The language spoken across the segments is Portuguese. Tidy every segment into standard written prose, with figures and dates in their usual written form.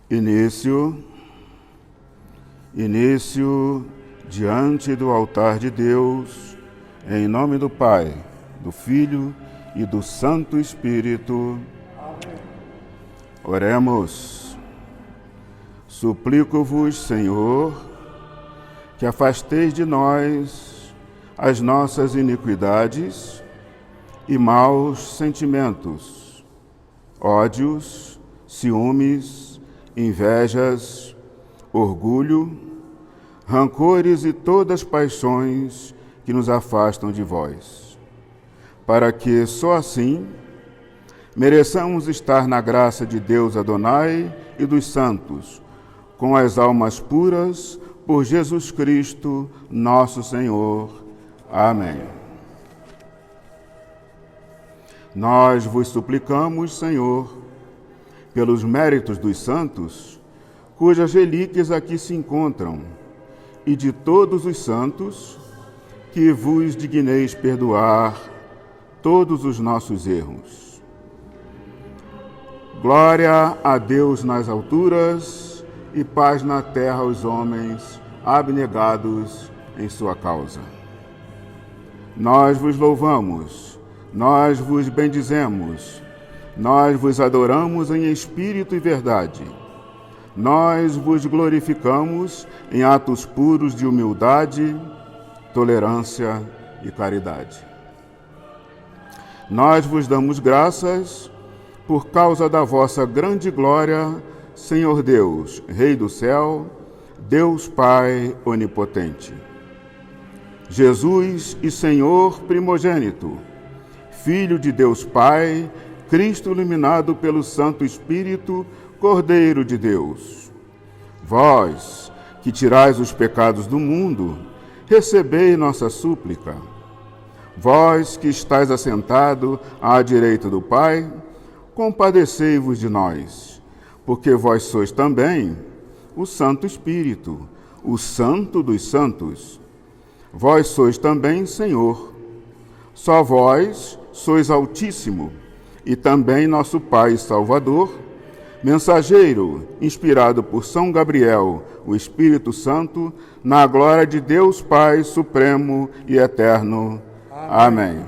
Início diante do altar de Deus, em nome do Pai, do Filho e do Santo Espírito. Amém. Oremos. Suplico-vos, Senhor, que afasteis de nós as nossas iniquidades e maus sentimentos, ódios, ciúmes, invejas, orgulho, rancores e todas as paixões que nos afastam de vós, para que só assim mereçamos estar na graça de Deus Adonai e dos santos, com as almas puras, por Jesus Cristo, nosso Senhor. Amém. Nós vos suplicamos, Senhor, pelos méritos dos santos, cujas relíquias aqui se encontram, e de todos os santos, que vos digneis perdoar todos os nossos erros. Glória a Deus nas alturas e paz na terra aos homens abnegados em sua causa. Nós vos louvamos, nós vos bendizemos, nós vos adoramos em espírito e verdade. Nós vos glorificamos em atos puros de humildade, tolerância e caridade. Nós vos damos graças por causa da vossa grande glória, Senhor Deus, Rei do céu, Deus Pai onipotente. Jesus e Senhor primogênito, Filho de Deus Pai, Cristo iluminado pelo Santo Espírito, Cordeiro de Deus. Vós, que tirais os pecados do mundo, recebei nossa súplica. Vós, que estáis assentado à direita do Pai, compadecei-vos de nós, porque vós sois também o Santo Espírito, o Santo dos Santos. Vós sois também Senhor. Só vós sois Altíssimo, e também nosso Pai e Salvador, mensageiro, inspirado por São Gabriel, o Espírito Santo, na glória de Deus Pai Supremo e Eterno. Amém.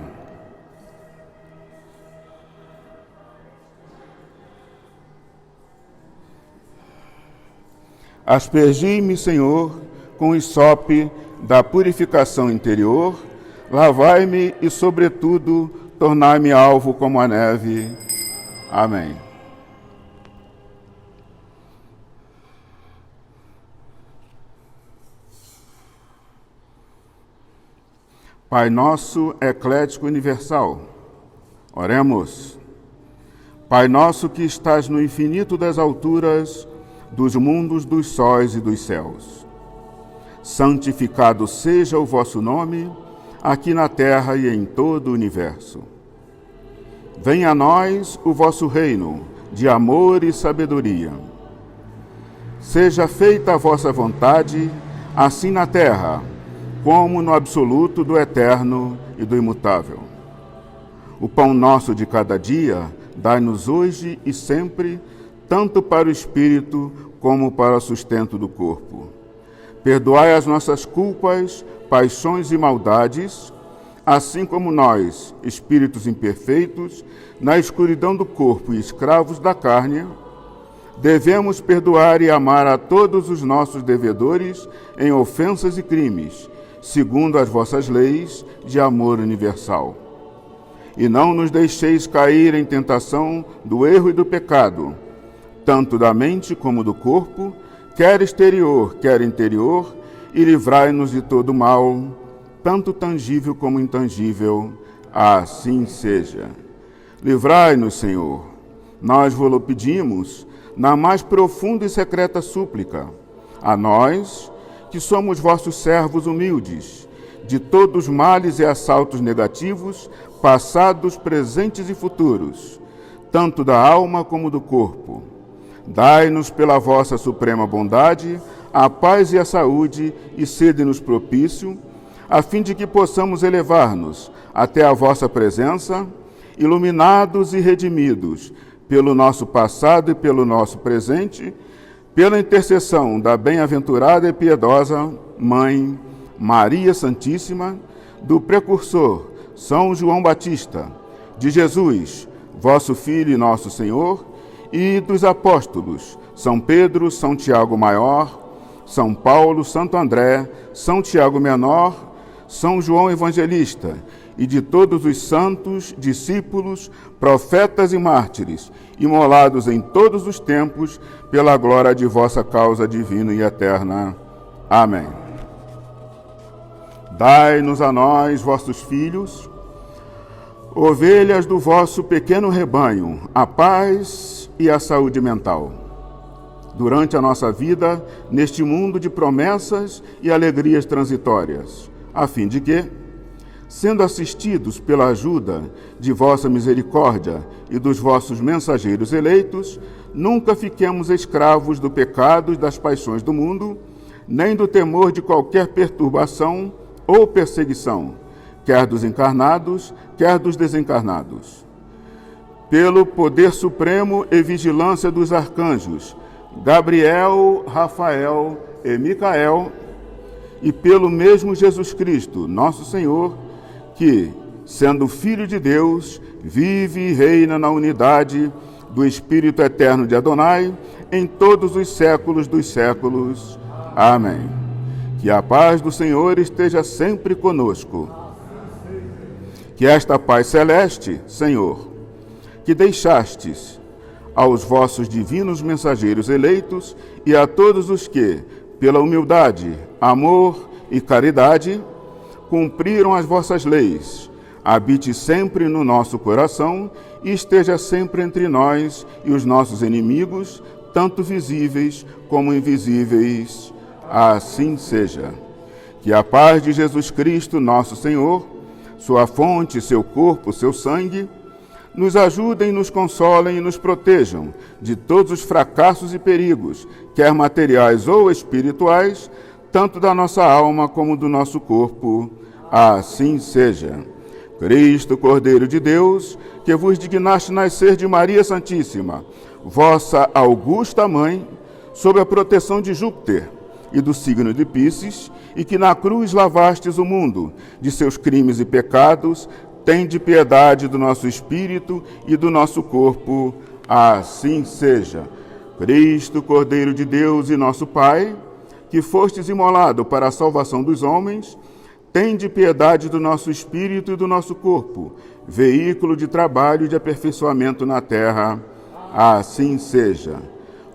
Aspergi-me, Senhor, com o hisope da purificação interior, lavai-me e, sobretudo, tornai-me alvo como a neve. Amém. Pai nosso eclético universal, oremos. Pai nosso que estás no infinito das alturas, dos mundos, dos sóis e dos céus, santificado seja o vosso nome, aqui na terra e em todo o universo. Venha a nós o vosso reino de amor e sabedoria. Seja feita a vossa vontade, assim na terra, como no absoluto do eterno e do imutável. O pão nosso de cada dia, dai-nos hoje e sempre, tanto para o espírito como para o sustento do corpo. Perdoai as nossas culpas, paixões e maldades, assim como nós, espíritos imperfeitos, na escuridão do corpo e escravos da carne, devemos perdoar e amar a todos os nossos devedores em ofensas e crimes, segundo as vossas leis de amor universal. E não nos deixeis cair em tentação do erro e do pecado, tanto da mente como do corpo, quer exterior, quer interior, e livrai-nos de todo mal, tanto tangível como intangível, assim seja. Livrai-nos, Senhor, nós vô-lo pedimos, na mais profunda e secreta súplica, a nós, que somos vossos servos humildes, de todos os males e assaltos negativos, passados, presentes e futuros, tanto da alma como do corpo. Dai-nos pela vossa suprema bondade a paz e a saúde e sede-nos propício, a fim de que possamos elevar-nos até a vossa presença, iluminados e redimidos pelo nosso passado e pelo nosso presente, Pela intercessão da bem-aventurada e piedosa Mãe Maria Santíssima, do precursor São João Batista, de Jesus, vosso Filho e nosso Senhor, e dos apóstolos São Pedro, São Tiago Maior, São Paulo, Santo André, São Tiago Menor, São João Evangelista, e de todos os santos, discípulos, profetas e mártires, imolados em todos os tempos, pela glória de vossa causa divina e eterna. Amém. Dai-nos a nós, vossos filhos, ovelhas do vosso pequeno rebanho, a paz e a saúde mental. Durante a nossa vida, neste mundo de promessas e alegrias transitórias, a fim de que, sendo assistidos pela ajuda de vossa misericórdia e dos vossos mensageiros eleitos, nunca fiquemos escravos do pecado e das paixões do mundo, nem do temor de qualquer perturbação ou perseguição, quer dos encarnados, quer dos desencarnados. Pelo poder supremo e vigilância dos arcanjos, Gabriel, Rafael e Micael, e pelo mesmo Jesus Cristo, nosso Senhor, que, sendo Filho de Deus, vive e reina na unidade do Espírito Eterno de Adonai, em todos os séculos dos séculos. Amém. Que a paz do Senhor esteja sempre conosco. Que esta paz celeste, Senhor, que deixastes aos vossos divinos mensageiros eleitos e a todos os que, pela humildade, amor e caridade, cumpriram as vossas leis, habite sempre no nosso coração e esteja sempre entre nós e os nossos inimigos, tanto visíveis como invisíveis. Assim seja. Que a paz de Jesus Cristo, nosso Senhor, sua fonte, seu corpo, seu sangue, nos ajudem, nos consolem e nos protejam de todos os fracassos e perigos, quer materiais ou espirituais, tanto da nossa alma como do nosso corpo. Assim seja. Cristo, Cordeiro de Deus, que vos dignaste nascer de Maria Santíssima, vossa augusta mãe, sob a proteção de Júpiter e do signo de Pícis, e que na cruz lavastes o mundo de seus crimes e pecados, tende piedade do nosso espírito e do nosso corpo. Assim seja. Cristo, Cordeiro de Deus e nosso Pai, que fostes imolado para a salvação dos homens, tende piedade do nosso espírito e do nosso corpo, veículo de trabalho e de aperfeiçoamento na terra. Assim seja.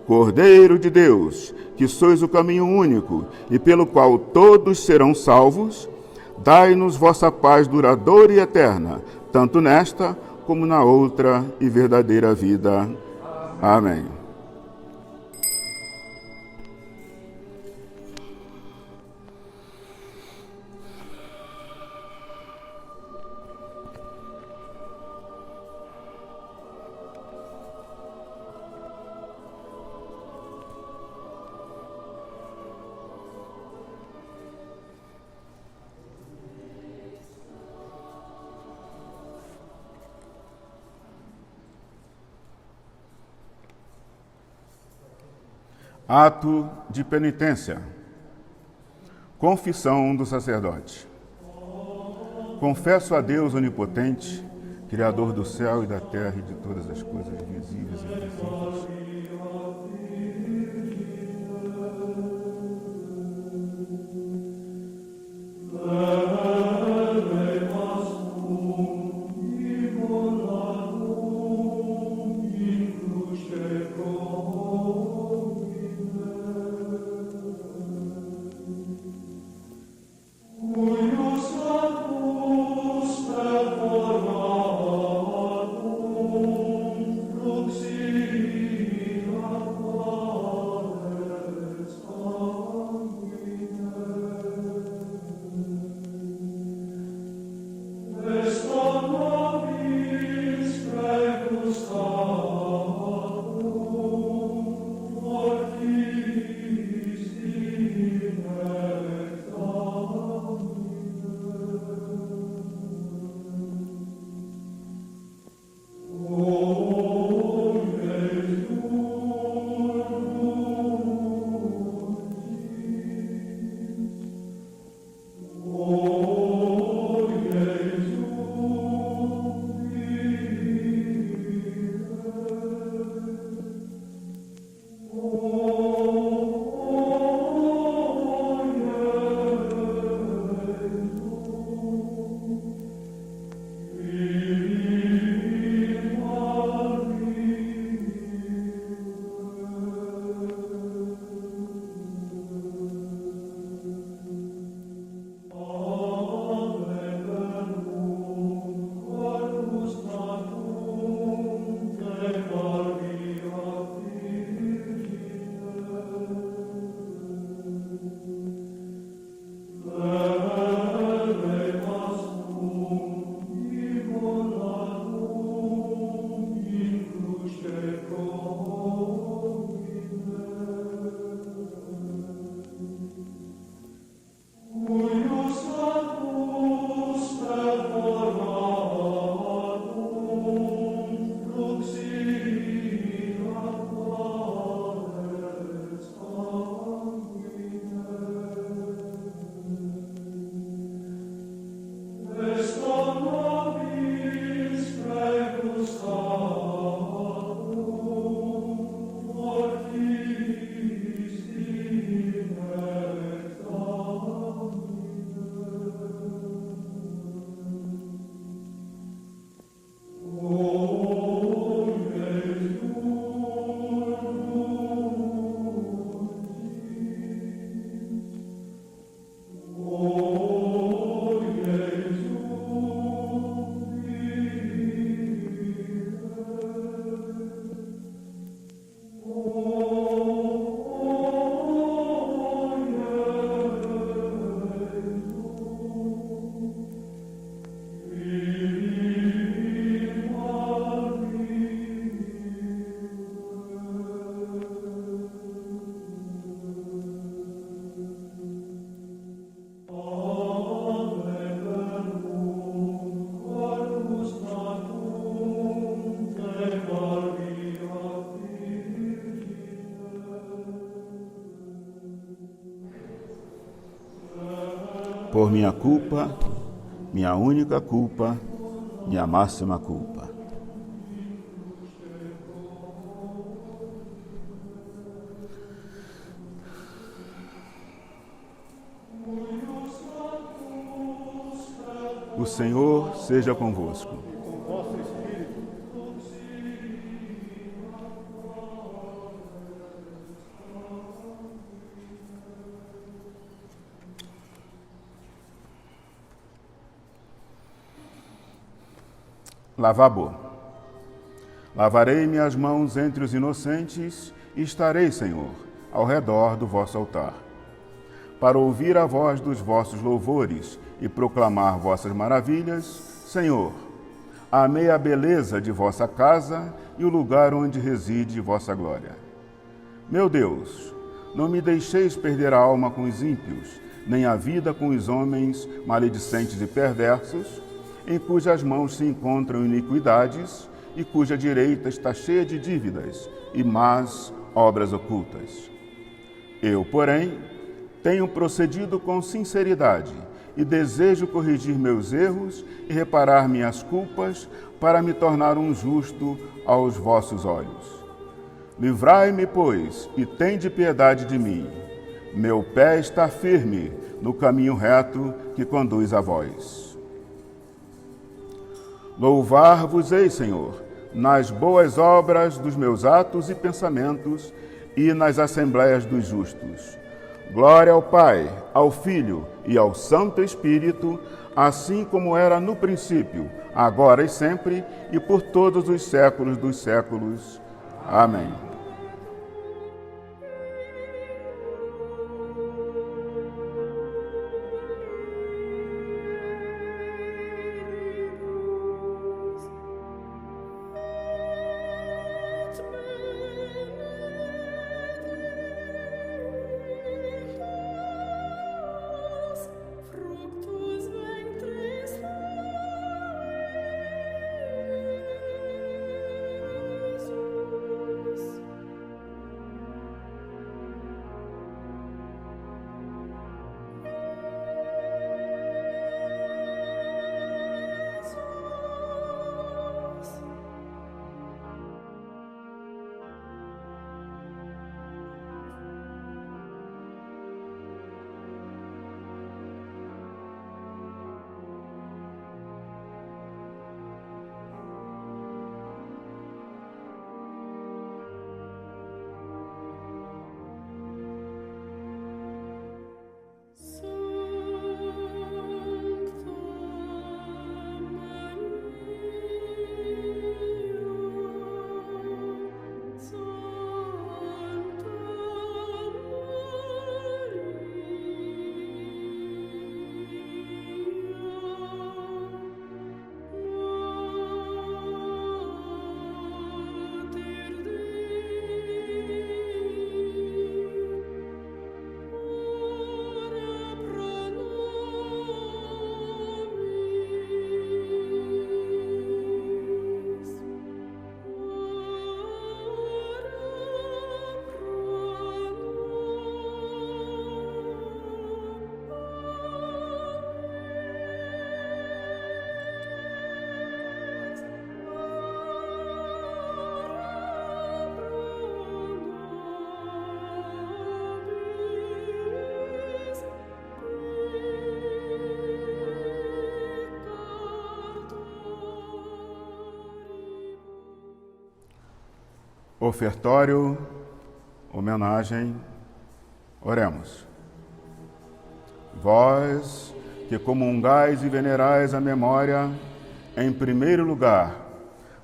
Cordeiro de Deus, que sois o caminho único e pelo qual todos serão salvos, dai-nos vossa paz duradoura e eterna, tanto nesta como na outra e verdadeira vida. Amém. Ato de penitência. Confissão do sacerdote. Confesso a Deus onipotente, Criador do céu e da terra e de todas as coisas visíveis e invisíveis. por minha culpa, minha única culpa, minha máxima culpa. O Senhor seja convosco. Lavabo. Lavarei minhas mãos entre os inocentes e estarei, Senhor, ao redor do vosso altar, para ouvir a voz dos vossos louvores e proclamar vossas maravilhas. Senhor, amei a beleza de vossa casa e o lugar onde reside vossa glória. Meu Deus, não me deixeis perder a alma com os ímpios, nem a vida com os homens maledicentes e perversos, em cujas mãos se encontram iniquidades e cuja direita está cheia de dívidas e más obras ocultas. Eu, porém, tenho procedido com sinceridade e desejo corrigir meus erros e reparar minhas culpas para me tornar um justo aos vossos olhos. Livrai-me, pois, e tende piedade de mim. Meu pé está firme no caminho reto que conduz a vós. Louvar-vos-ei, Senhor, nas boas obras dos meus atos e pensamentos e nas assembleias dos justos. Glória ao Pai, ao Filho e ao Santo Espírito, assim como era no princípio, agora e sempre, e por todos os séculos dos séculos. Amém. Ofertório, homenagem, oremos. Vós, que comungais e venerais a memória, em primeiro lugar,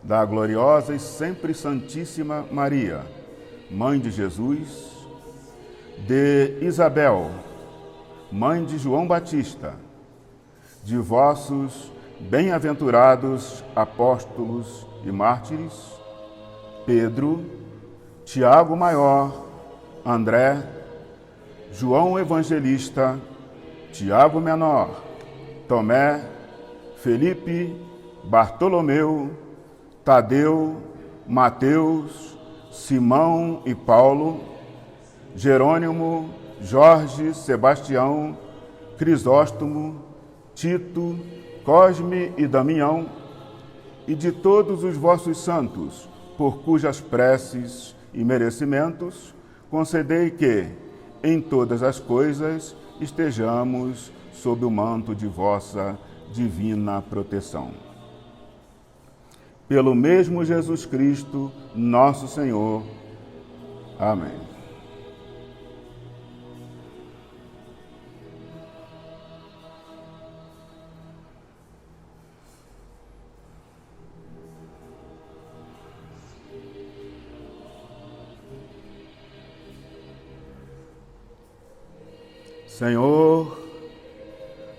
da gloriosa e sempre Santíssima Maria, Mãe de Jesus, de Isabel, Mãe de João Batista, de vossos bem-aventurados apóstolos e mártires, Pedro, Tiago Maior, André, João Evangelista, Tiago Menor, Tomé, Felipe, Bartolomeu, Tadeu, Mateus, Simão e Paulo, Jerônimo, Jorge, Sebastião, Crisóstomo, Tito, Cosme e Damião, e de todos os vossos santos, por cujas preces e merecimentos concedei que, em todas as coisas, estejamos sob o manto de vossa divina proteção. Pelo mesmo Jesus Cristo, nosso Senhor. Amém. Senhor,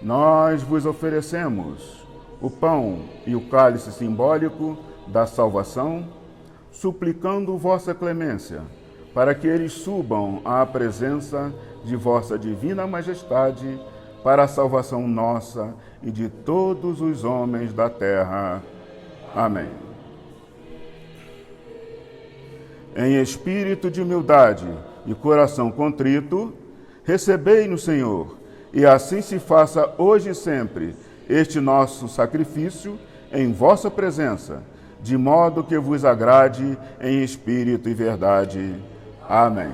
nós vos oferecemos o pão e o cálice simbólico da salvação, suplicando vossa clemência, para que eles subam à presença de vossa divina majestade, para a salvação nossa e de todos os homens da terra. Amém. Em espírito de humildade e coração contrito, recebei no Senhor, e assim se faça hoje e sempre este nosso sacrifício em vossa presença, de modo que vos agrade em espírito e verdade. Amém.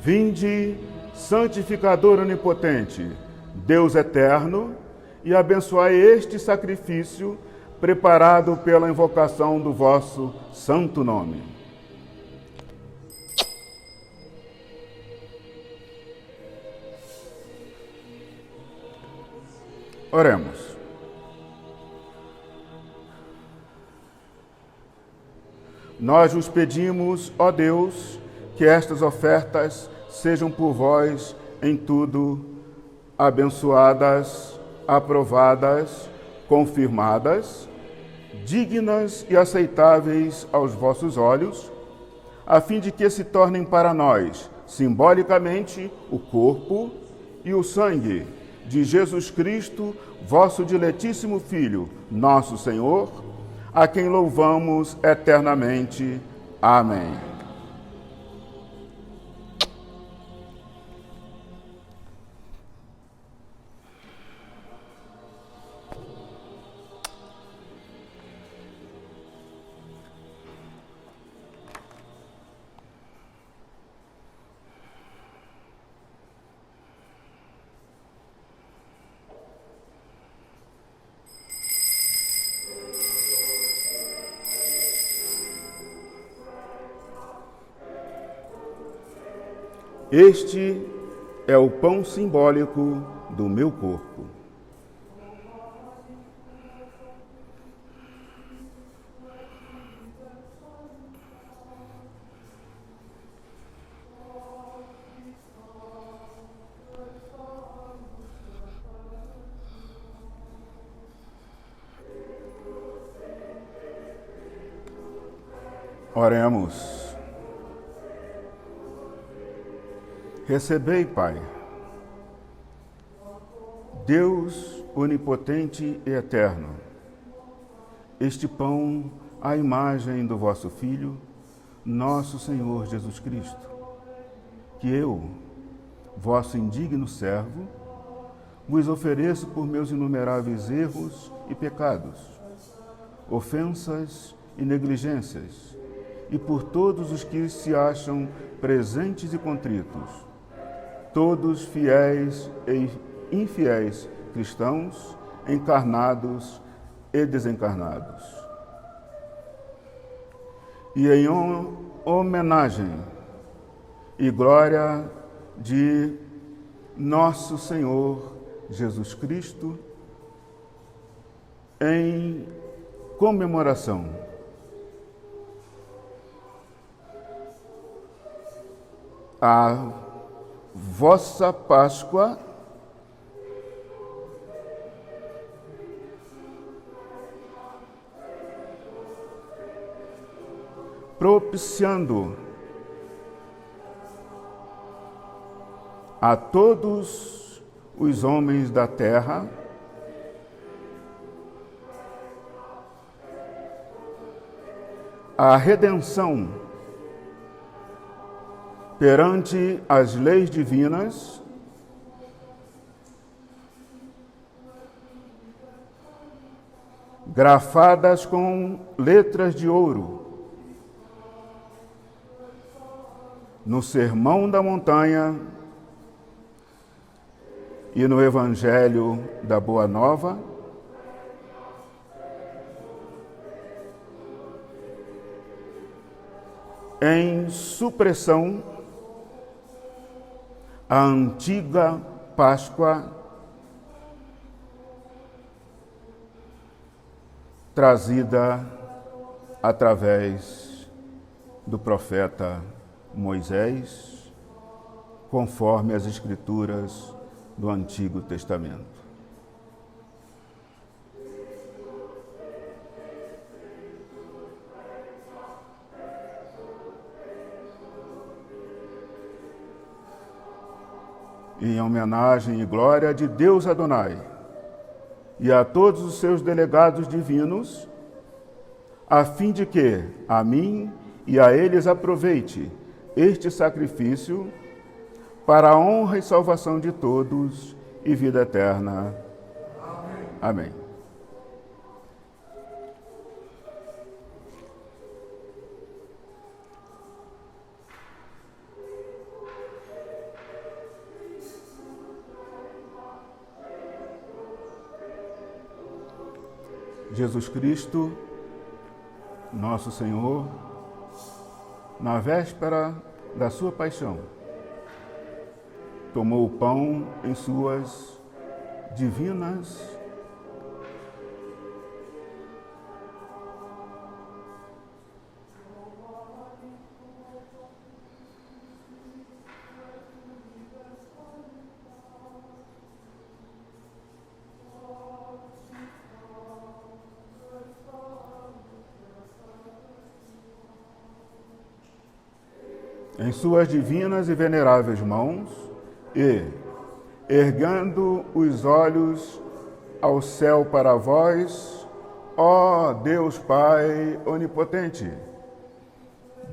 Vinde, santificador onipotente, Deus eterno, e abençoai este sacrifício preparado pela invocação do vosso santo nome. Oremos. Nós vos pedimos, ó Deus, que estas ofertas sejam por vós em tudo abençoadas, aprovadas, confirmadas, dignas e aceitáveis aos vossos olhos, a fim de que se tornem para nós, simbolicamente, o corpo e o sangue de Jesus Cristo, vosso diletíssimo Filho, nosso Senhor, a quem louvamos eternamente. Amém. Este é o pão simbólico do meu corpo. Oremos. Recebei, Pai, Deus onipotente e eterno, este pão à imagem do vosso Filho, nosso Senhor Jesus Cristo, que eu, vosso indigno servo, vos ofereço por meus inumeráveis erros e pecados, ofensas e negligências, e por todos os que se acham presentes e contritos, todos fiéis e infiéis cristãos, encarnados e desencarnados. E em homenagem e glória de nosso Senhor Jesus Cristo, em comemoração a vossa Páscoa, propiciando a todos os homens da terra a redenção perante as leis divinas, grafadas com letras de ouro, no Sermão da Montanha e no Evangelho da Boa Nova, em supressão a antiga Páscoa trazida através do profeta Moisés, conforme as Escrituras do Antigo Testamento. Em homenagem e glória de Deus Adonai e a todos os seus delegados divinos, a fim de que a mim e a eles aproveite este sacrifício para a honra e salvação de todos e vida eterna. Amém. Amém. Jesus Cristo, nosso Senhor, na véspera da sua paixão, tomou o pão em suas divinas e veneráveis mãos e, erguendo os olhos ao céu para vós, ó Deus Pai onipotente,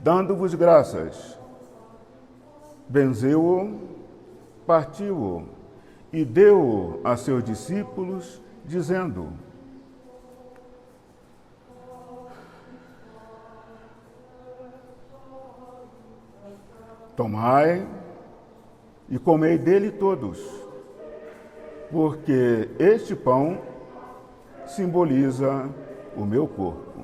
dando-vos graças, benzeu-o, partiu-o e deu-o a seus discípulos, dizendo: tomai e comei dele todos, porque este pão simboliza o meu corpo.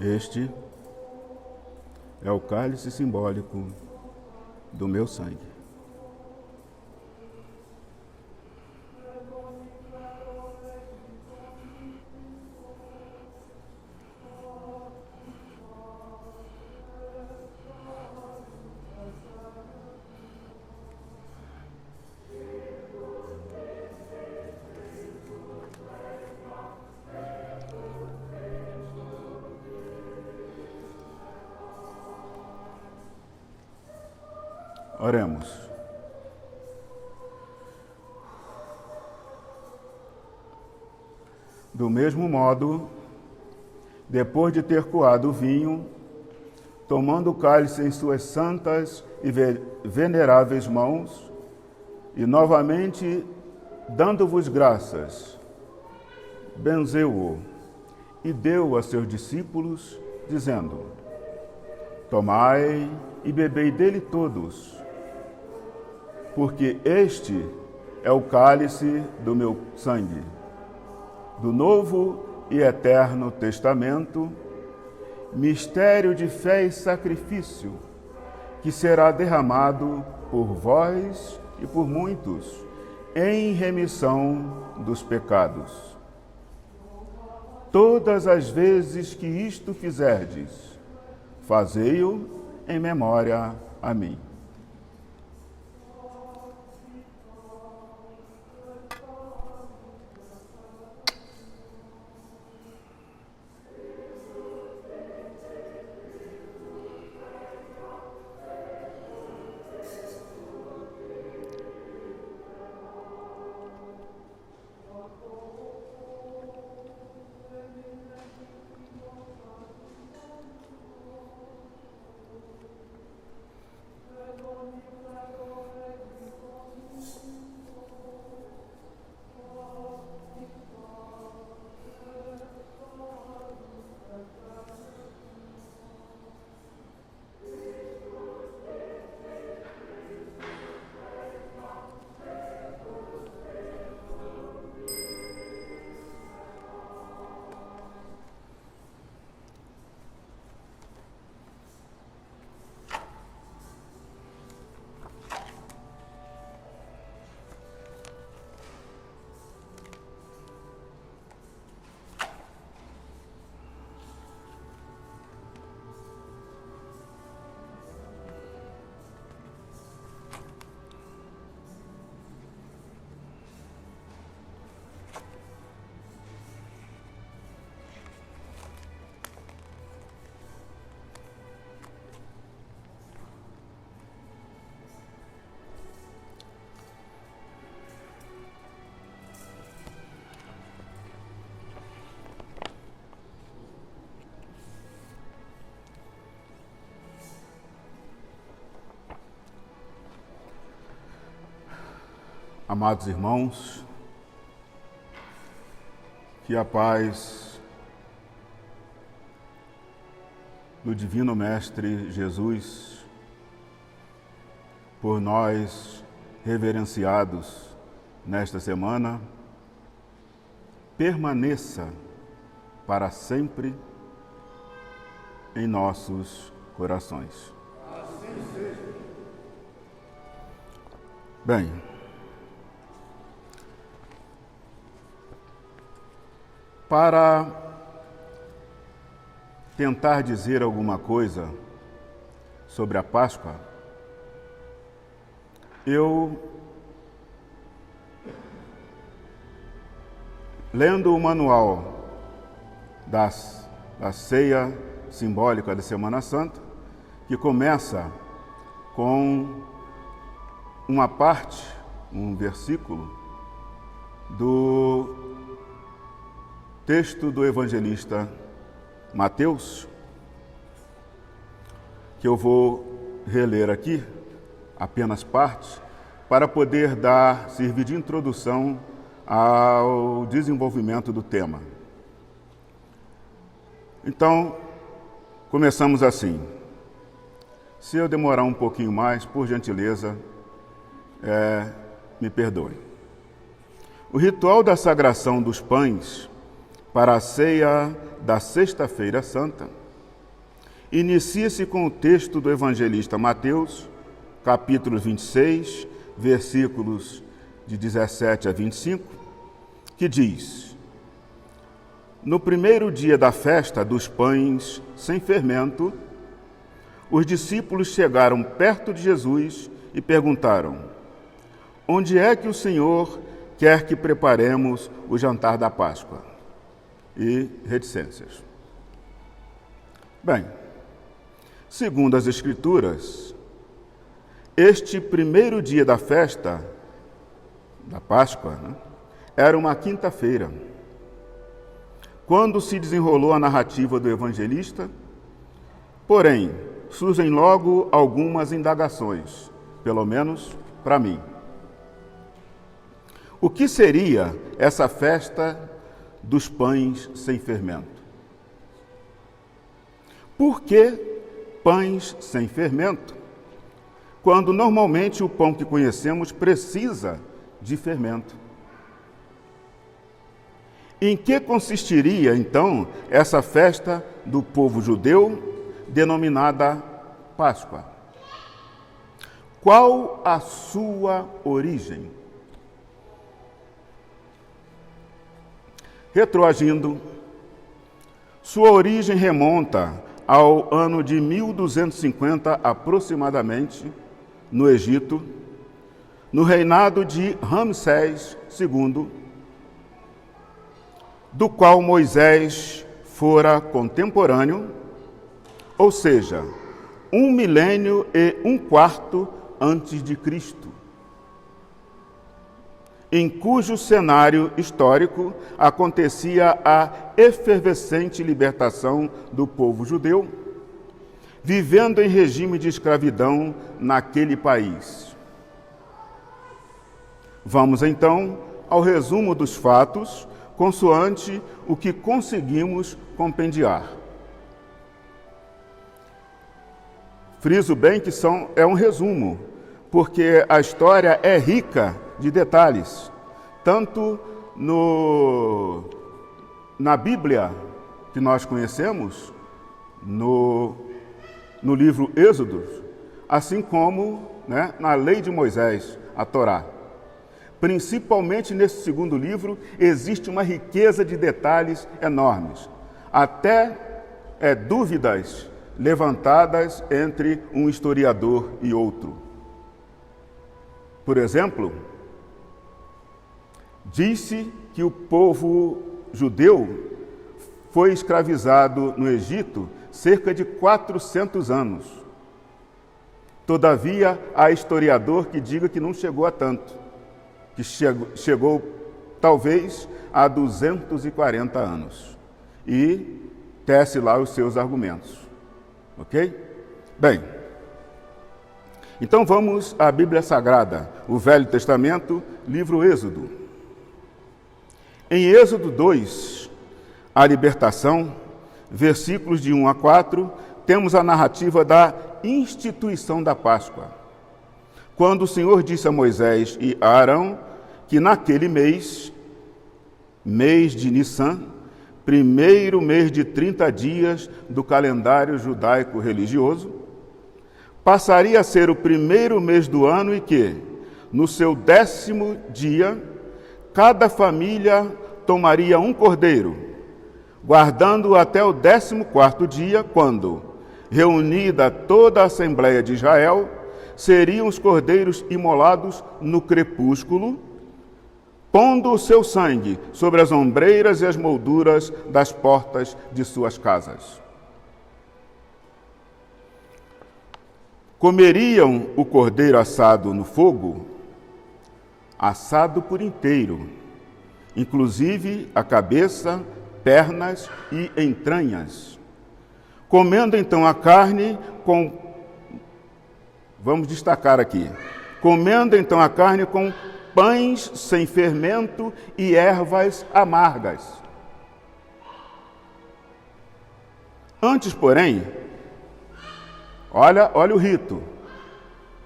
Este é o cálice simbólico do meu sangue. Oremos. Do mesmo modo, depois de ter coado o vinho, tomando o cálice em suas santas e veneráveis mãos, e novamente dando-vos graças, benzeu-o e deu a seus discípulos, dizendo: Tomai e bebei dele todos, porque este é o cálice do meu sangue, do novo e eterno testamento, mistério de fé e sacrifício, que será derramado por vós e por muitos, em remissão dos pecados. Todas as vezes que isto fizerdes, fazei-o em memória a mim. Amados irmãos, que a paz do Divino Mestre Jesus, por nós reverenciados nesta semana, permaneça para sempre em nossos corações. Assim seja. Bem, para tentar dizer alguma coisa sobre a Páscoa, eu, lendo o manual da ceia simbólica da Semana Santa, que começa com uma parte, um versículo do texto do evangelista Mateus, que eu vou reler aqui, apenas parte, para poder servir de introdução ao desenvolvimento do tema. Então, começamos assim. Se eu demorar um pouquinho mais, por gentileza, me perdoe. O ritual da sagração dos pães para a ceia da Sexta-feira Santa inicia-se com o texto do evangelista Mateus, capítulo 26, versículos de 17 a 25, que diz: No primeiro dia da festa dos pães sem fermento, os discípulos chegaram perto de Jesus e perguntaram: Onde é que o Senhor quer que preparemos o jantar da Páscoa? E reticências. Bem, segundo as Escrituras, este primeiro dia da festa da Páscoa, era uma quinta-feira, quando se desenrolou a narrativa do evangelista. Porém, surgem logo algumas indagações, pelo menos para mim. O que seria essa festa dos pães sem fermento? Por que pães sem fermento, quando normalmente o pão que conhecemos precisa de fermento? Em que consistiria, então, essa festa do povo judeu, denominada Páscoa? Qual a sua origem? Retroagindo, sua origem remonta ao ano de 1250 aproximadamente, no Egito, no reinado de Ramsés II, do qual Moisés fora contemporâneo, ou seja, 1 milênio e um quarto antes de Cristo, em cujo cenário histórico acontecia a efervescente libertação do povo judeu, vivendo em regime de escravidão naquele país. Vamos então ao resumo dos fatos, consoante o que conseguimos compendiar. Friso bem que é um resumo, porque a história é rica de detalhes, tanto na Bíblia que nós conhecemos, no livro Êxodo, assim como na lei de Moisés, a Torá. Principalmente nesse segundo livro, existe uma riqueza de detalhes enormes, até dúvidas levantadas entre um historiador e outro. Por exemplo, disse que o povo judeu foi escravizado no Egito cerca de 400 anos. Todavia, há historiador que diga que não chegou a tanto, que chegou talvez a 240 anos. E tece lá os seus argumentos. Ok? Bem, então vamos à Bíblia Sagrada, o Velho Testamento, livro Êxodo. Em Êxodo 2, a libertação, versículos de 1 a 4, temos a narrativa da instituição da Páscoa, quando o Senhor disse a Moisés e a Arão que naquele mês de Nissan, primeiro mês de 30 dias do calendário judaico religioso, passaria a ser o primeiro mês do ano e que, no seu 10º dia, cada família tomaria um cordeiro, guardando até o 14º dia, quando, reunida toda a Assembleia de Israel, seriam os cordeiros imolados no crepúsculo, pondo o seu sangue sobre as ombreiras e as molduras das portas de suas casas. Comeriam o cordeiro assado no fogo, assado por inteiro, inclusive a cabeça, pernas e entranhas. Comendo então a carne vamos destacar aqui, comendo então a carne com pães sem fermento e ervas amargas. Antes, porém, olha o rito.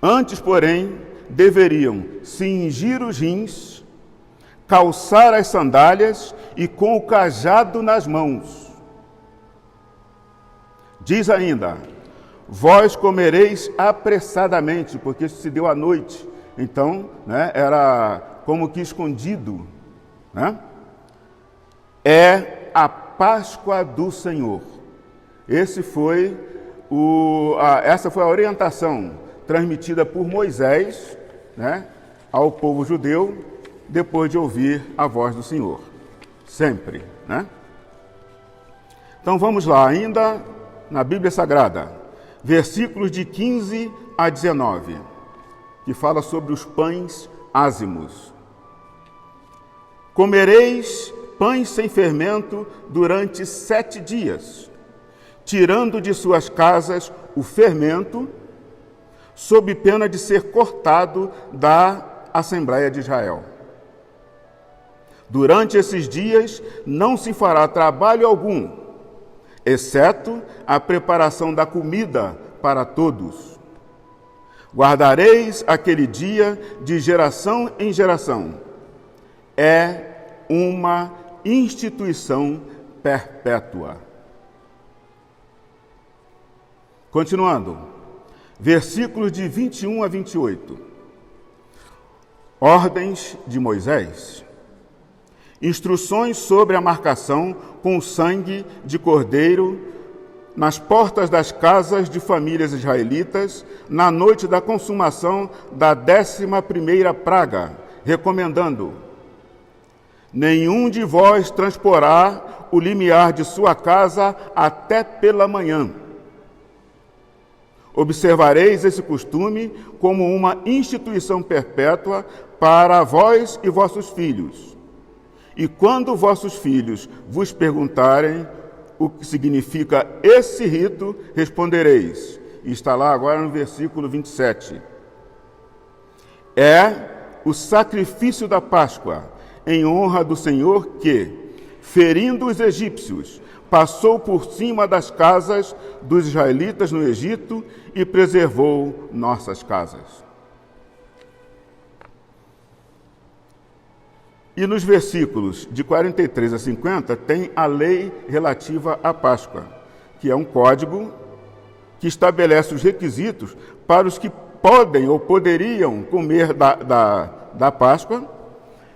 Antes, porém, deveriam cingir os rins, calçar as sandálias e com o cajado nas mãos, Diz ainda: vós comereis apressadamente, porque isso se deu à noite. Então, era como que escondido. É a Páscoa do Senhor. Essa foi a orientação transmitida por Moisés, ao povo judeu, depois de ouvir a voz do Senhor. Sempre, Então vamos lá, ainda na Bíblia Sagrada, versículos de 15 a 19, que fala sobre os pães ázimos. Comereis pães sem fermento durante 7 dias, tirando de suas casas o fermento, sob pena de ser cortado da Assembleia de Israel. Durante esses dias não se fará trabalho algum, exceto a preparação da comida para todos. Guardareis aquele dia de geração em geração. É uma instituição perpétua. Continuando, versículos de 21 a 28. Ordens de Moisés. Instruções sobre a marcação com sangue de cordeiro nas portas das casas de famílias israelitas na noite da consumação da 11ª praga, recomendando: nenhum de vós transporá o limiar de sua casa até pela manhã. Observareis esse costume como uma instituição perpétua para vós e vossos filhos. E quando vossos filhos vos perguntarem o que significa esse rito, respondereis. E está lá agora no versículo 27. É o sacrifício da Páscoa, em honra do Senhor que, ferindo os egípcios, passou por cima das casas dos israelitas no Egito e preservou nossas casas. E nos versículos de 43 a 50 tem a lei relativa à Páscoa, que é um código que estabelece os requisitos para os que podem ou poderiam comer da Páscoa,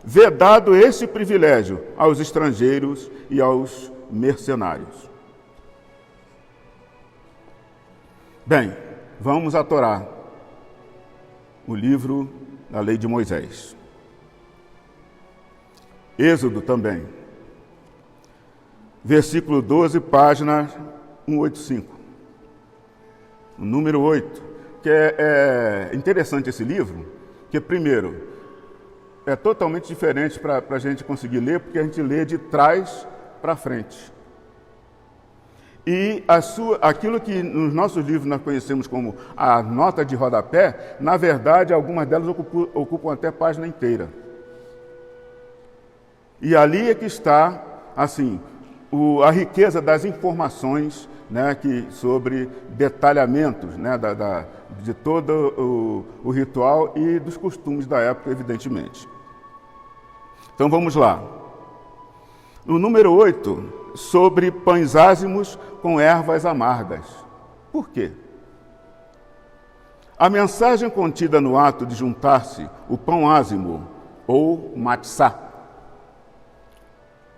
vedado esse privilégio aos estrangeiros e aos mercenários. Bem, vamos à Torá, o livro da lei de Moisés. Êxodo também, versículo 12, página 185, o número 8, que é interessante esse livro, que primeiro, é totalmente diferente para a gente conseguir ler, porque a gente lê de trás para frente. E aquilo que nos nossos livros nós conhecemos como a nota de rodapé, na verdade, algumas delas ocupam até a página inteira. E ali é que está, assim, a riqueza das informações, sobre detalhamentos, de todo o ritual e dos costumes da época, evidentemente. Então vamos lá. No número 8, sobre pães ázimos com ervas amargas. Por quê? A mensagem contida no ato de juntar-se o pão ázimo, ou matzá,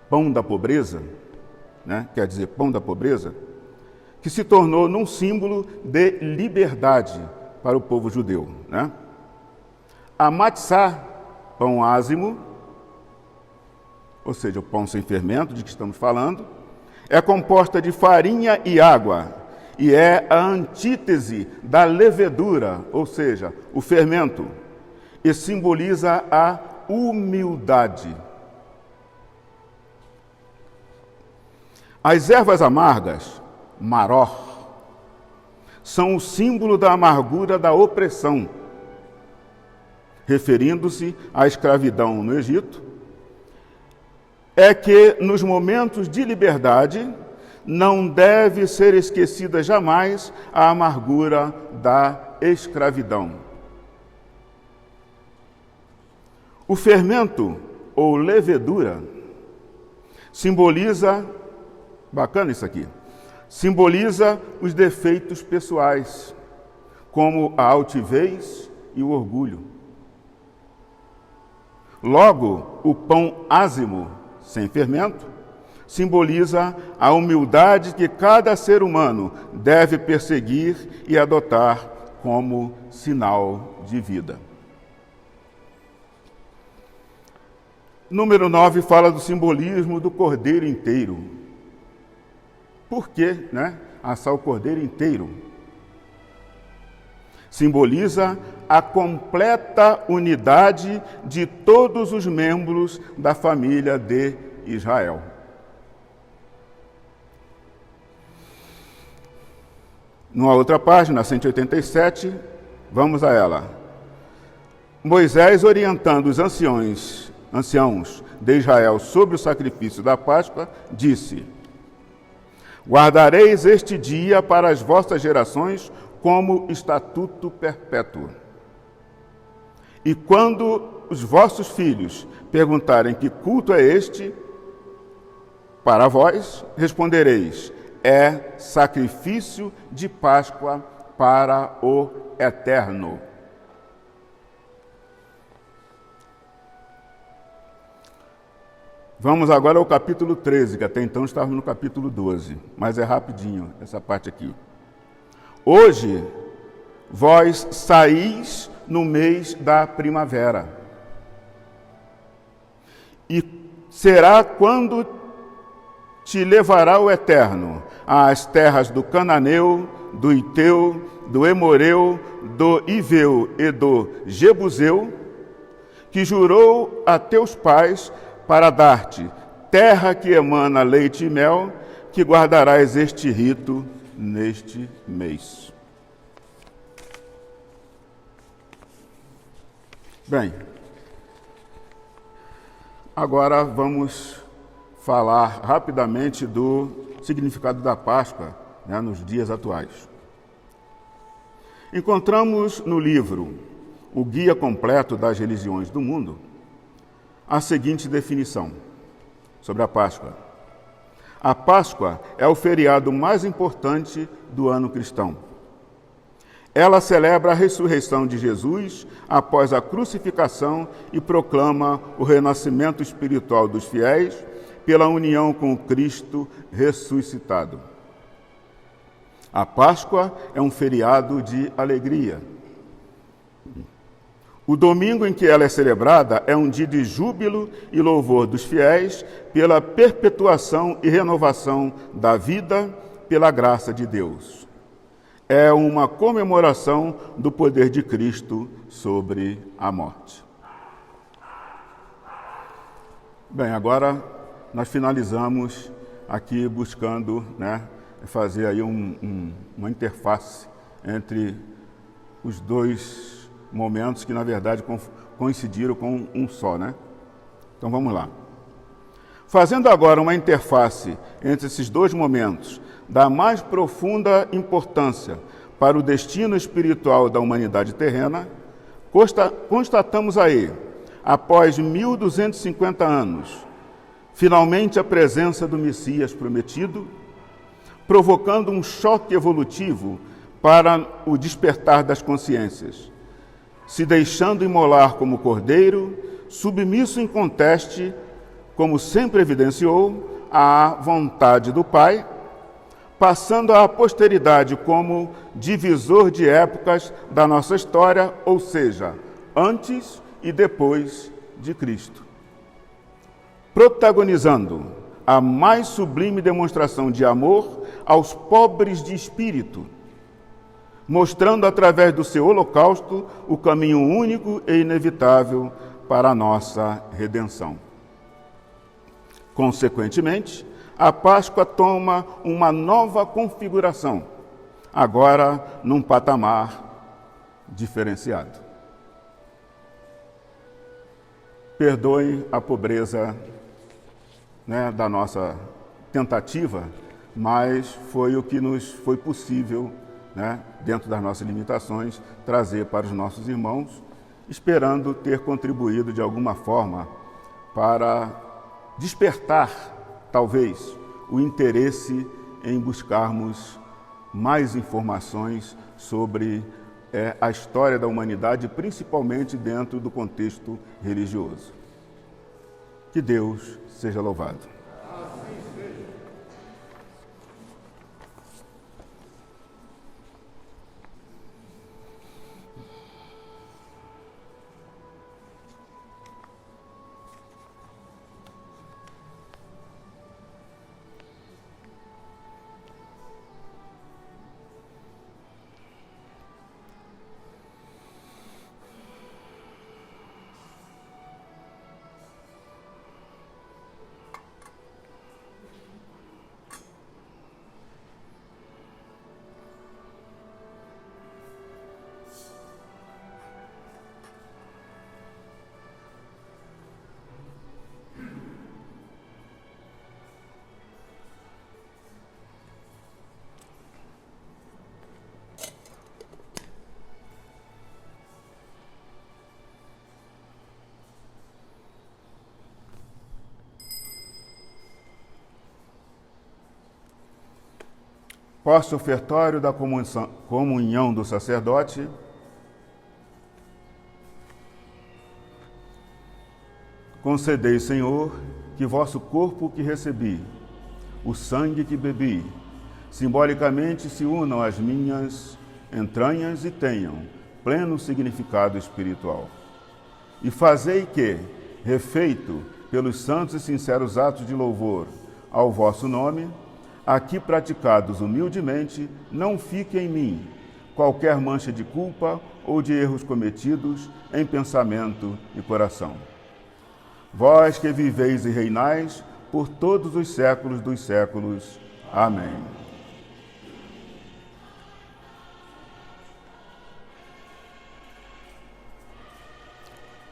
pão da pobreza, quer dizer, pão da pobreza, que se tornou num símbolo de liberdade para o povo judeu. A matzá, pão ázimo, ou seja, o pão sem fermento, de que estamos falando, é composta de farinha e água, e é a antítese da levedura, ou seja, o fermento, e simboliza a humildade. As ervas amargas, maror, são o símbolo da amargura da opressão, referindo-se à escravidão no Egito, é que nos momentos de liberdade não deve ser esquecida jamais a amargura da escravidão. O fermento, ou levedura, simboliza, bacana isso aqui, Simboliza os defeitos pessoais, como a altivez e o orgulho. Logo, o pão ázimo, sem fermento, simboliza a humildade que cada ser humano deve perseguir e adotar como sinal de vida. Número 9 fala do simbolismo do cordeiro inteiro. Por que, assar o cordeiro inteiro? Simboliza a completa unidade de todos os membros da família de Israel. Numa outra página, 187, vamos a ela. Moisés, orientando os anciãos de Israel sobre o sacrifício da Páscoa, disse: guardareis este dia para as vossas gerações como estatuto perpétuo. E quando os vossos filhos perguntarem que culto é este, para vós respondereis: é sacrifício de Páscoa para o Eterno. Vamos agora ao capítulo 13, que até então estávamos no capítulo 12, mas é rapidinho essa parte aqui. Hoje, vós saís no mês da primavera, e será quando te levará o Eterno às terras do Cananeu, do Iteu, do Emoreu, do Iveu e do Jebuseu, que jurou a teus pais para dar-te terra que emana leite e mel, que guardarás este rito neste mês. Bem, agora vamos falar rapidamente do significado da Páscoa, nos dias atuais. Encontramos no livro O Guia Completo das Religiões do Mundo a seguinte definição sobre a Páscoa. A Páscoa é o feriado mais importante do ano cristão. Ela celebra a ressurreição de Jesus após a crucificação e proclama o renascimento espiritual dos fiéis pela união com o Cristo ressuscitado. A Páscoa é um feriado de alegria. O domingo em que ela é celebrada é um dia de júbilo e louvor dos fiéis pela perpetuação e renovação da vida pela graça de Deus. É uma comemoração do poder de Cristo sobre a morte. Bem, agora nós finalizamos aqui buscando fazer aí uma interface entre os dois momentos que, na verdade, coincidiram com um só, Então, vamos lá. Fazendo agora uma interface entre esses dois momentos da mais profunda importância para o destino espiritual da humanidade terrena, constatamos aí, após 1250 anos, finalmente a presença do Messias prometido, provocando um choque evolutivo para o despertar das consciências, se deixando imolar como cordeiro, submisso em conteste, como sempre evidenciou, à vontade do Pai, passando à posteridade como divisor de épocas da nossa história, ou seja, antes e depois de Cristo. Protagonizando a mais sublime demonstração de amor aos pobres de espírito, mostrando através do seu holocausto o caminho único e inevitável para a nossa redenção. Consequentemente, a Páscoa toma uma nova configuração, agora num patamar diferenciado. Perdoe a pobreza da nossa tentativa, mas foi o que nos foi possível, dentro das nossas limitações, trazer para os nossos irmãos, esperando ter contribuído de alguma forma para despertar, talvez, o interesse em buscarmos mais informações sobre a história da humanidade, principalmente dentro do contexto religioso. Que Deus seja louvado. Pós-ofertório da comunhão do sacerdote. Concedei, Senhor, que vosso corpo que recebi, o sangue que bebi, simbolicamente se unam às minhas entranhas e tenham pleno significado espiritual. E fazei que, refeito pelos santos e sinceros atos de louvor ao vosso nome, aqui praticados humildemente, não fique em mim qualquer mancha de culpa ou de erros cometidos em pensamento e coração. Vós que viveis e reinais por todos os séculos dos séculos. Amém.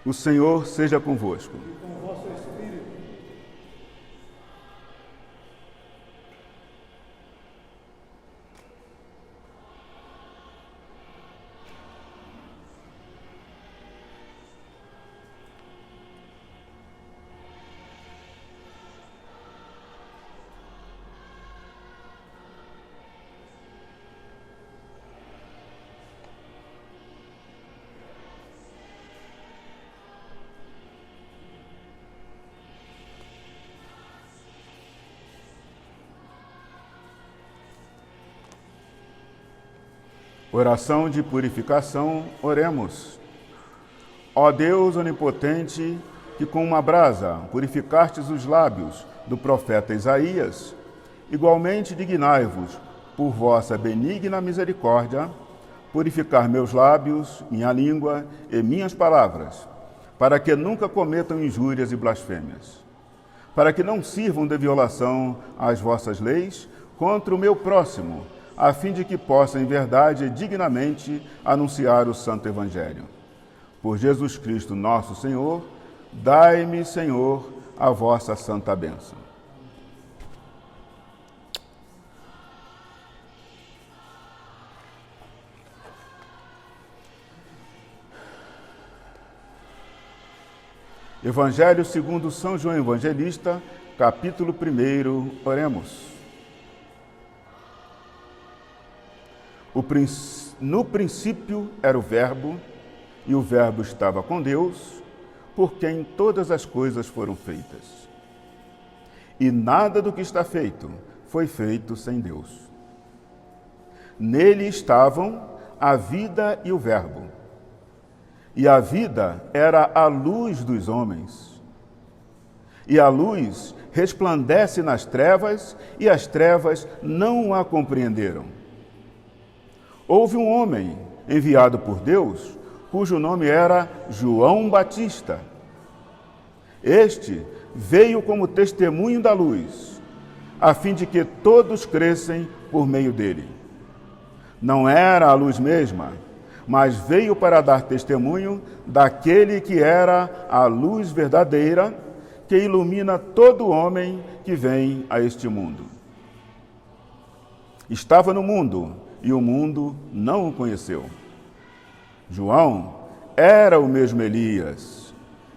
O Senhor seja convosco. E com o vosso espírito. Oração de purificação, oremos. Ó Deus onipotente, que com uma brasa purificastes os lábios do profeta Isaías, igualmente dignai-vos, por vossa benigna misericórdia, purificar meus lábios, minha língua e minhas palavras, para que nunca cometam injúrias e blasfêmias, para que não sirvam de violação às vossas leis contra o meu próximo, a fim de que possa, em verdade e dignamente, anunciar o Santo Evangelho. Por Jesus Cristo, nosso Senhor, dai-me, Senhor, a vossa santa bênção. Evangelho segundo São João Evangelista, capítulo 1, oremos. No princípio era o Verbo, e o Verbo estava com Deus, por quem todas as coisas foram feitas. E nada do que está feito foi feito sem Deus. Nele estavam a vida e o Verbo, e a vida era a luz dos homens. E a luz resplandece nas trevas, e as trevas não a compreenderam. Houve um homem enviado por Deus, cujo nome era João Batista. Este veio como testemunho da luz, a fim de que todos crescem por meio dele. Não era a luz mesma, mas veio para dar testemunho daquele que era a luz verdadeira, que ilumina todo homem que vem a este mundo. Estava no mundo, e o mundo não o conheceu. João era o mesmo Elias,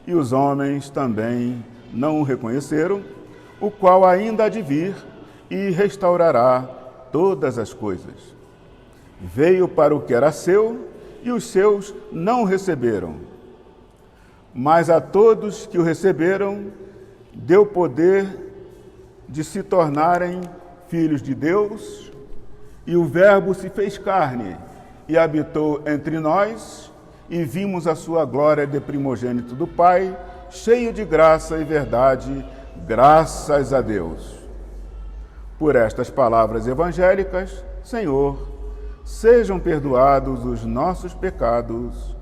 e os homens também não o reconheceram, o qual ainda há de vir, e restaurará todas as coisas. Veio para o que era seu, e os seus não receberam. Mas a todos que o receberam, deu poder de se tornarem filhos de Deus, e o Verbo se fez carne e habitou entre nós, e vimos a sua glória de primogênito do Pai, cheio de graça e verdade, graças a Deus. Por estas palavras evangélicas, Senhor, sejam perdoados os nossos pecados.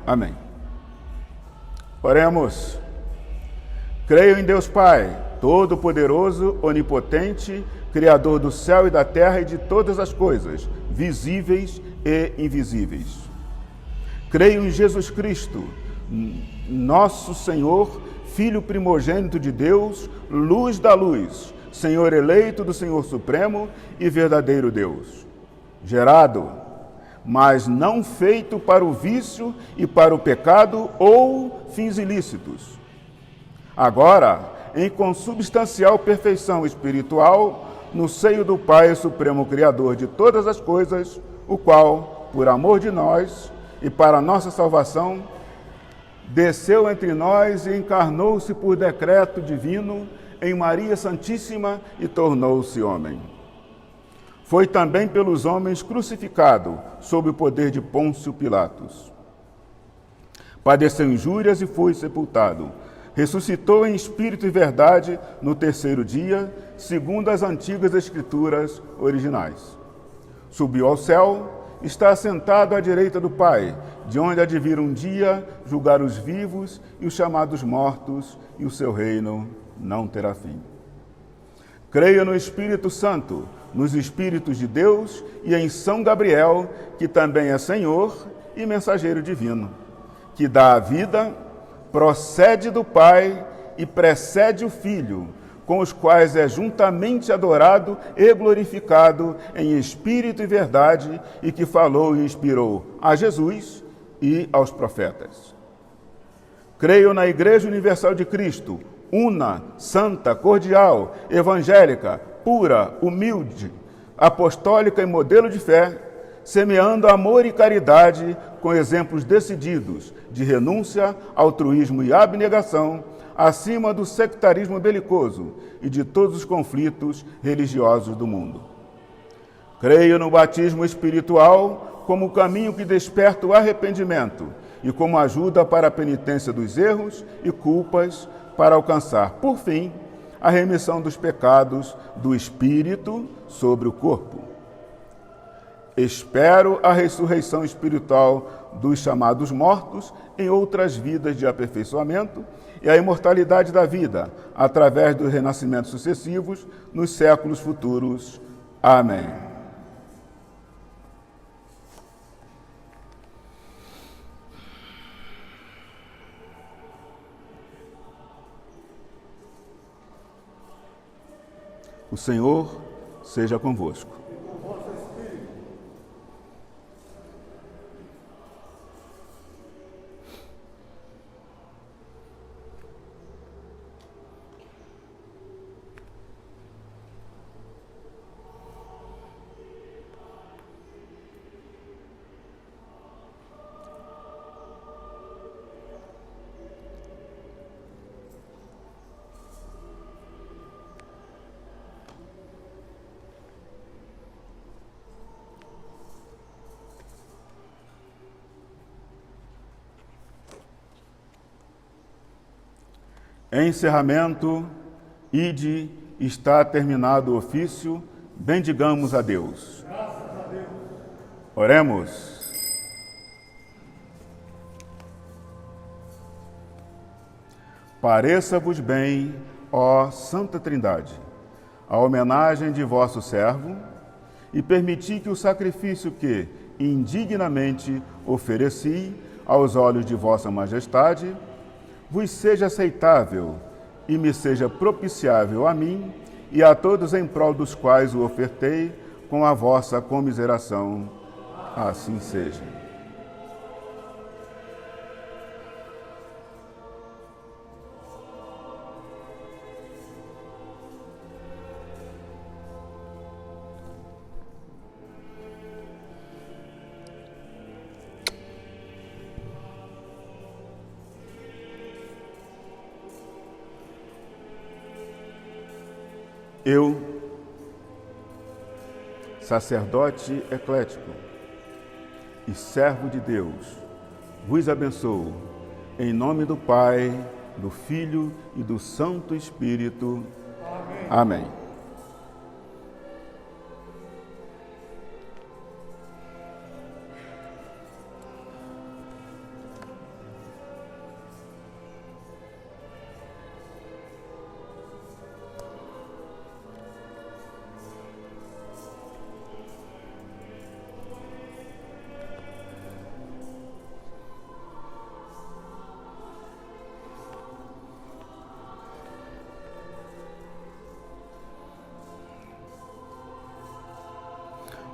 Amém. Oremos. Creio em Deus Pai, Todo-Poderoso, Onipotente, Criador do céu e da terra e de todas as coisas, visíveis e invisíveis. Creio em Jesus Cristo, nosso Senhor, Filho primogênito de Deus, luz da luz, Senhor eleito do Senhor Supremo e verdadeiro Deus. Gerado, mas não feito para o vício e para o pecado ou fins ilícitos. Agora, em consubstancial perfeição espiritual, no seio do Pai Supremo Criador de todas as coisas, o qual, por amor de nós e para nossa salvação, desceu entre nós e encarnou-se por decreto divino em Maria Santíssima e tornou-se homem. Foi também pelos homens crucificado, sob o poder de Pôncio Pilatos. Padeceu injúrias e foi sepultado. Ressuscitou em espírito e verdade no terceiro dia, segundo as antigas escrituras originais. Subiu ao céu, está assentado à direita do Pai, de onde há de vir um dia julgar os vivos e os chamados mortos, e o seu reino não terá fim. Creio no Espírito Santo, nos Espíritos de Deus e em São Gabriel, que também é Senhor e mensageiro divino, que dá a vida, procede do Pai e precede o Filho, com os quais é juntamente adorado e glorificado em espírito e verdade, e que falou e inspirou a Jesus e aos profetas. Creio na Igreja Universal de Cristo, una, santa, cordial, evangélica, pura, humilde, apostólica e modelo de fé, semeando amor e caridade com exemplos decididos de renúncia, altruísmo e abnegação, acima do sectarismo belicoso e de todos os conflitos religiosos do mundo. Creio no batismo espiritual como o caminho que desperta o arrependimento e como ajuda para a penitência dos erros e culpas para alcançar, por fim, a remissão dos pecados do espírito sobre o corpo. Espero a ressurreição espiritual dos chamados mortos em outras vidas de aperfeiçoamento e a imortalidade da vida, através dos renascimentos sucessivos nos séculos futuros. Amém. O Senhor seja convosco. Encerramento, ide, está terminado o ofício, bendigamos a Deus. Graças a Deus. Oremos. Pareça-vos bem, ó Santa Trindade, a homenagem de vosso servo, e permiti que o sacrifício que indignamente ofereci aos olhos de vossa majestade vos seja aceitável e me seja propiciável a mim e a todos em prol dos quais o ofertei com a vossa comiseração. Assim seja. Eu, sacerdote eclético e servo de Deus, vos abençoo, em nome do Pai, do Filho e do Santo Espírito. Amém. Amém.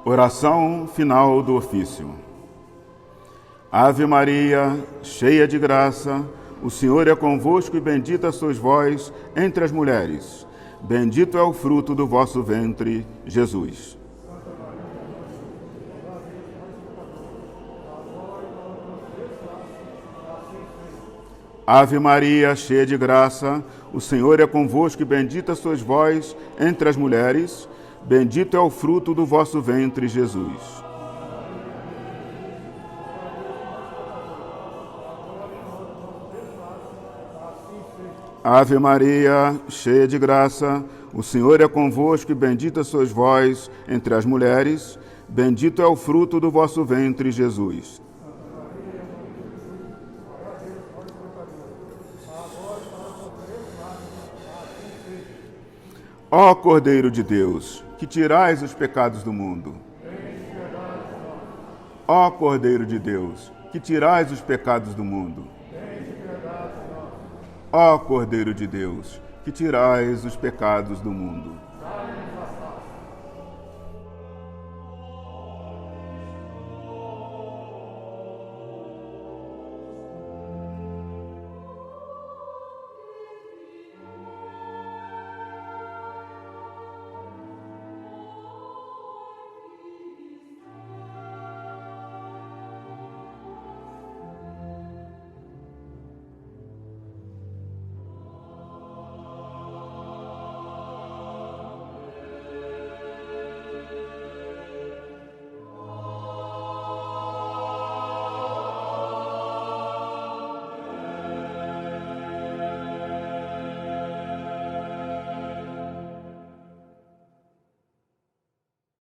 Oração final do ofício. Ave Maria, cheia de graça, o Senhor é convosco e bendita sois vós entre as mulheres. Bendito é o fruto do vosso ventre, Jesus. Ave Maria, cheia de graça, o Senhor é convosco e bendita sois vós entre as mulheres. Bendito é o fruto do vosso ventre, Jesus. Ave Maria, cheia de graça, o Senhor é convosco e bendita sois vós entre as mulheres. Bendito é o fruto do vosso ventre, Jesus. Ó Cordeiro de Deus, que tirais os pecados do mundo. Ó Cordeiro de Deus, que tirais os pecados do mundo. Ó Cordeiro de Deus, que tirais os pecados do mundo.